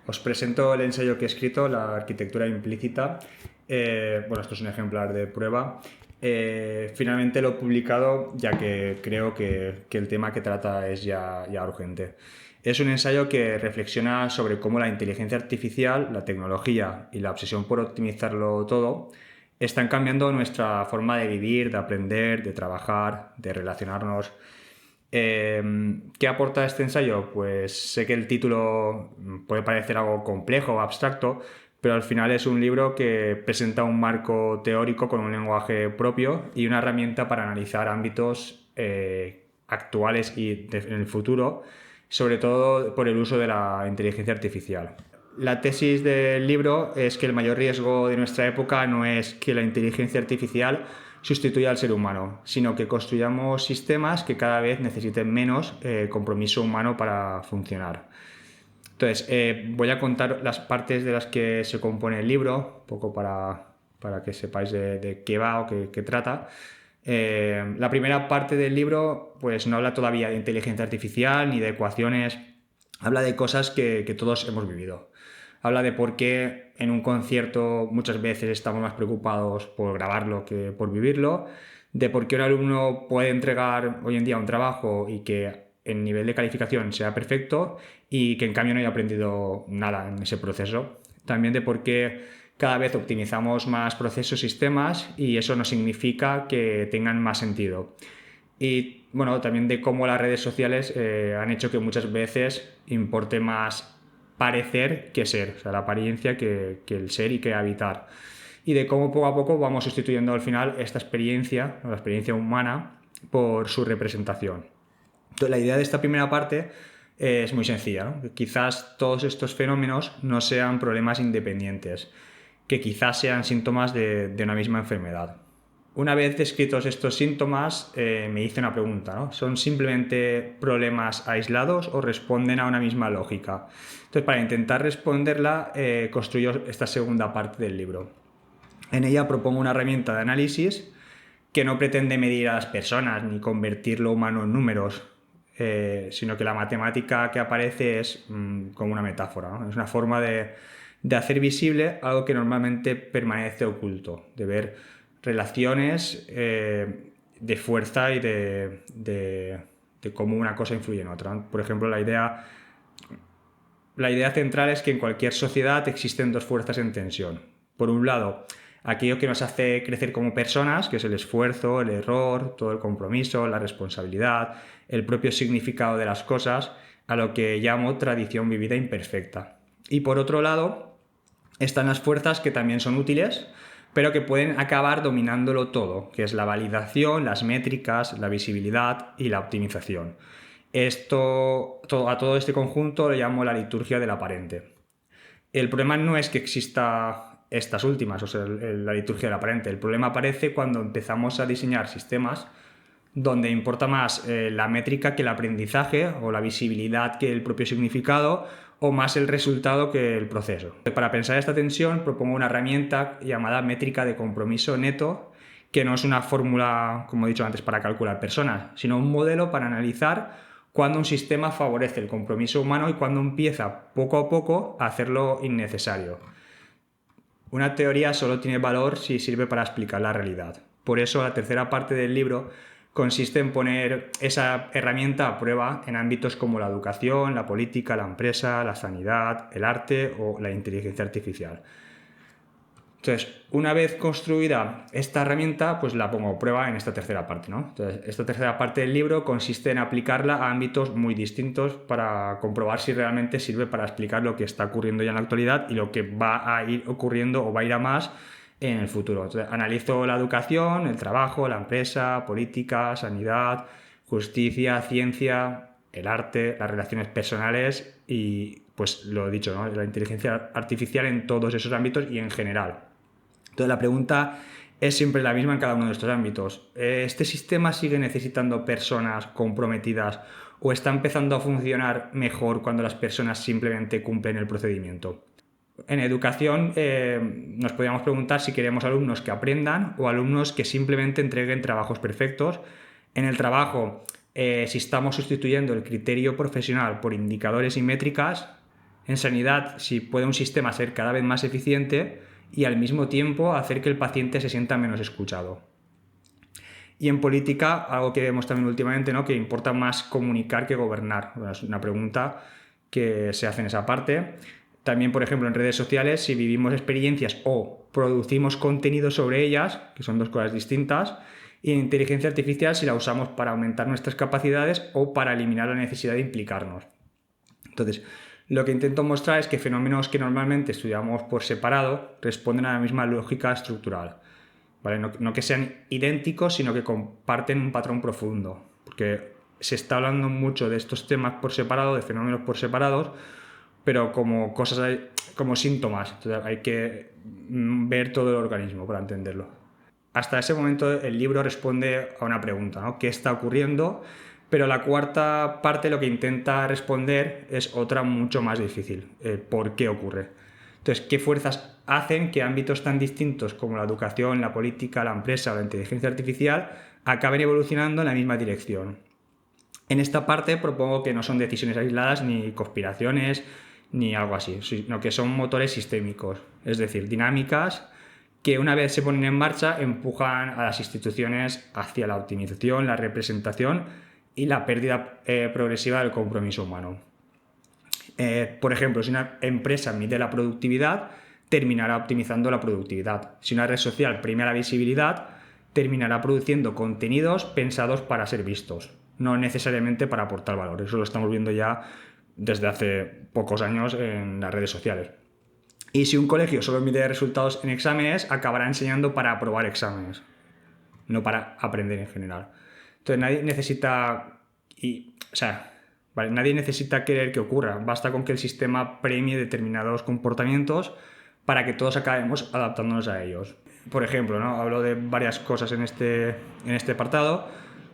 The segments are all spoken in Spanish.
Os presento el ensayo que he escrito, La arquitectura implícita. Bueno, esto es un ejemplar de prueba. Finalmente lo he publicado ya que creo que el tema que trata es ya urgente. Es un ensayo que reflexiona sobre cómo la inteligencia artificial, la tecnología y la obsesión por optimizarlo todo están cambiando nuestra forma de vivir, de aprender, de trabajar, de relacionarnos. ¿Qué aporta este ensayo? Pues sé que el título puede parecer algo complejo o abstracto, pero al final es un libro que presenta un marco teórico con un lenguaje propio y una herramienta para analizar ámbitos actuales y en el futuro, sobre todo por el uso de la inteligencia artificial. La tesis del libro es que el mayor riesgo de nuestra época no es que la inteligencia artificial sustituya al ser humano, sino que construyamos sistemas que cada vez necesiten menos compromiso humano para funcionar. Entonces, voy a contar las partes de las que se compone el libro, un poco para que sepáis de qué va o qué trata. La primera parte del libro pues no habla todavía de inteligencia artificial ni de ecuaciones, habla de cosas que todos hemos vivido. Habla de por qué en un concierto muchas veces estamos más preocupados por grabarlo que por vivirlo, de por qué un alumno puede entregar hoy en día un trabajo y que el nivel de calificación sea perfecto y que en cambio no haya aprendido nada en ese proceso. También de por qué cada vez optimizamos más procesos, sistemas y eso no significa que tengan más sentido. Y bueno, también de cómo las redes sociales han hecho que muchas veces importe más parecer que ser, o sea, la apariencia que el ser y que habitar. Y de cómo poco a poco vamos sustituyendo al final esta experiencia, la experiencia humana, por su representación. Entonces, la idea de esta primera parte es muy sencilla, ¿no? Que quizás todos estos fenómenos no sean problemas independientes, que quizás sean síntomas de una misma enfermedad. Una vez descritos estos síntomas, me hice una pregunta, ¿no? ¿Son simplemente problemas aislados o responden a una misma lógica? Entonces, para intentar responderla, construyo esta segunda parte del libro. En ella propongo una herramienta de análisis que no pretende medir a las personas ni convertir lo humano en números, sino que la matemática que aparece es como una metáfora, ¿no? Es una forma de hacer visible algo que normalmente permanece oculto, de ver relaciones de fuerza y de cómo una cosa influye en otra. Por ejemplo, la idea central es que en cualquier sociedad existen dos fuerzas en tensión. Por un lado, aquello que nos hace crecer como personas, que es el esfuerzo, el error, todo el compromiso, la responsabilidad, el propio significado de las cosas, a lo que llamo tradición vivida imperfecta. Y por otro lado, están las fuerzas que también son útiles, pero que pueden acabar dominándolo todo, que es la validación, las métricas, la visibilidad y la optimización. A todo este conjunto lo llamo la liturgia del aparente. El problema no es que exista estas últimas, o sea, la liturgia del aparente. El problema aparece cuando empezamos a diseñar sistemas donde importa más la métrica que el aprendizaje o la visibilidad que el propio significado o más el resultado que el proceso. Para pensar esta tensión propongo una herramienta llamada métrica de compromiso neto, que no es una fórmula, como he dicho antes, para calcular personas, sino un modelo para analizar cuándo un sistema favorece el compromiso humano y cuándo empieza poco a poco a hacerlo innecesario. Una teoría solo tiene valor si sirve para explicar la realidad. Por eso la tercera parte del libro consiste en poner esa herramienta a prueba en ámbitos como la educación, la política, la empresa, la sanidad, el arte o la inteligencia artificial. Entonces, una vez construida esta herramienta, pues la pongo a prueba en esta tercera parte, ¿no? Entonces, esta tercera parte del libro consiste en aplicarla a ámbitos muy distintos para comprobar si realmente sirve para explicar lo que está ocurriendo ya en la actualidad y lo que va a ir ocurriendo o va a ir a más en el futuro. Entonces, analizo la educación, el trabajo, la empresa, política, sanidad, justicia, ciencia, el arte, las relaciones personales y, pues lo he dicho, ¿no? La inteligencia artificial en todos esos ámbitos y en general. Entonces la pregunta es siempre la misma en cada uno de estos ámbitos. ¿Este sistema sigue necesitando personas comprometidas o está empezando a funcionar mejor cuando las personas simplemente cumplen el procedimiento? En educación nos podríamos preguntar si queremos alumnos que aprendan o alumnos que simplemente entreguen trabajos perfectos. En el trabajo, si estamos sustituyendo el criterio profesional por indicadores y métricas, En sanidad, si puede un sistema ser cada vez más eficiente y al mismo tiempo hacer que el paciente se sienta menos escuchado. Y en política, algo que vemos también últimamente, ¿no? Que importa más comunicar que gobernar. Bueno, es una pregunta que se hace en esa parte. También, por ejemplo, en redes sociales, si vivimos experiencias o producimos contenido sobre ellas, que son dos cosas distintas, y en inteligencia artificial si la usamos para aumentar nuestras capacidades o para eliminar la necesidad de implicarnos. Entonces, lo que intento mostrar es que fenómenos que normalmente estudiamos por separado responden a la misma lógica estructural. ¿Vale? No que sean idénticos, sino que comparten un patrón profundo. Porque se está hablando mucho de estos temas por separado, de fenómenos por separados, pero como cosas, como síntomas. Entonces hay que ver todo el organismo para entenderlo. Hasta ese momento el libro responde a una pregunta, ¿no? ¿Qué está ocurriendo? Pero la cuarta parte lo que intenta responder es otra mucho más difícil. ¿Por qué ocurre? Entonces, ¿qué fuerzas hacen que ámbitos tan distintos como la educación, la política, la empresa o la inteligencia artificial acaben evolucionando en la misma dirección? En esta parte propongo que no son decisiones aisladas ni conspiraciones ni algo así, sino que son motores sistémicos, es decir, dinámicas que una vez se ponen en marcha empujan a las instituciones hacia la optimización, la representación y la pérdida progresiva del compromiso humano. Por ejemplo, si una empresa mide la productividad, terminará optimizando la productividad. Si una red social premia la visibilidad, terminará produciendo contenidos pensados para ser vistos, no necesariamente para aportar valor. Eso lo estamos viendo ya desde hace pocos años en las redes sociales. Y si un colegio solo mide resultados en exámenes, acabará enseñando para aprobar exámenes, no para aprender en general. Entonces nadie necesita... nadie necesita querer que ocurra, basta con que el sistema premie determinados comportamientos para que todos acabemos adaptándonos a ellos. Por ejemplo, ¿no? Hablo de varias cosas en este apartado,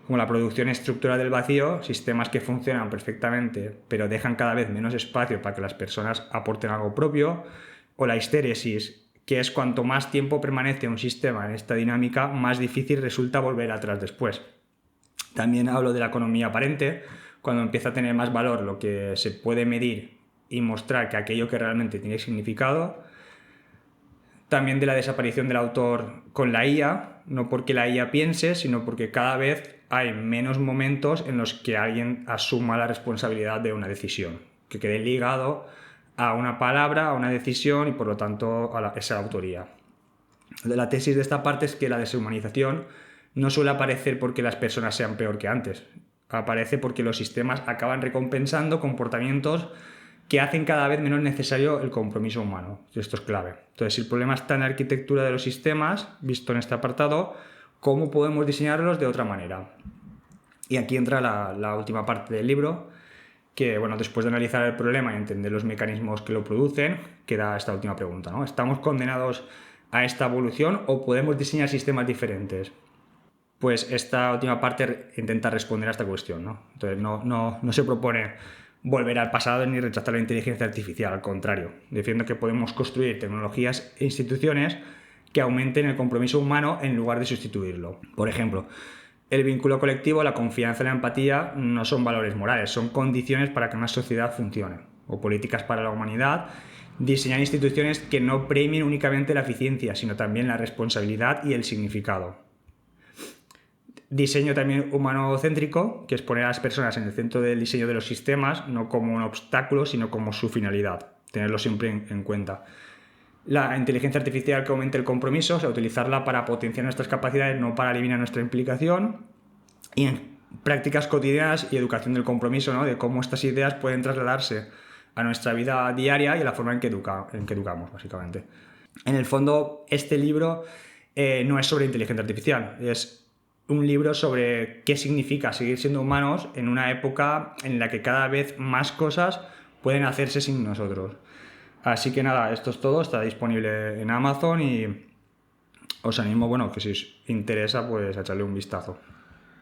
como la producción estructural del vacío, sistemas que funcionan perfectamente pero dejan cada vez menos espacio para que las personas aporten algo propio, o la histéresis, que es cuanto más tiempo permanece un sistema en esta dinámica, más difícil resulta volver atrás después. También hablo de la economía aparente, cuando empieza a tener más valor lo que se puede medir y mostrar que aquello que realmente tiene significado. También de la desaparición del autor con la IA, no porque la IA piense, sino porque cada vez hay menos momentos en los que alguien asuma la responsabilidad de una decisión, que quede ligado a una palabra, a una decisión y por lo tanto a esa autoría. La tesis de esta parte es que la deshumanización no suele aparecer porque las personas sean peor que antes, aparece porque los sistemas acaban recompensando comportamientos que hacen cada vez menos necesario el compromiso humano. Esto es clave. Entonces, si el problema está en la arquitectura de los sistemas, visto en este apartado, ¿cómo podemos diseñarlos de otra manera? Y aquí entra la última parte del libro, que, bueno, después de analizar el problema y entender los mecanismos que lo producen, queda esta última pregunta, ¿no? ¿Estamos condenados a esta evolución o podemos diseñar sistemas diferentes? Pues esta última parte intenta responder a esta cuestión, ¿no? Entonces no se propone volver al pasado ni rechazar la inteligencia artificial, al contrario, defiendo que podemos construir tecnologías e instituciones que aumenten el compromiso humano en lugar de sustituirlo. Por ejemplo, el vínculo colectivo, la confianza y la empatía no son valores morales, son condiciones para que una sociedad funcione. O políticas para la humanidad, diseñar instituciones que no premien únicamente la eficiencia, sino también la responsabilidad y el significado. Diseño también humanocéntrico, que es poner a las personas en el centro del diseño de los sistemas, no como un obstáculo, sino como su finalidad, tenerlo siempre en cuenta. La inteligencia artificial que aumente el compromiso, o sea, utilizarla para potenciar nuestras capacidades, no para eliminar nuestra implicación. Y en prácticas cotidianas y educación del compromiso, ¿no? De cómo estas ideas pueden trasladarse a nuestra vida diaria y a la forma en que educamos, básicamente. En el fondo, este libro no es sobre inteligencia artificial, es un libro sobre qué significa seguir siendo humanos en una época en la que cada vez más cosas pueden hacerse sin nosotros. Así que nada, esto es todo, está disponible en Amazon y os animo, bueno, que si os interesa, pues a echarle un vistazo.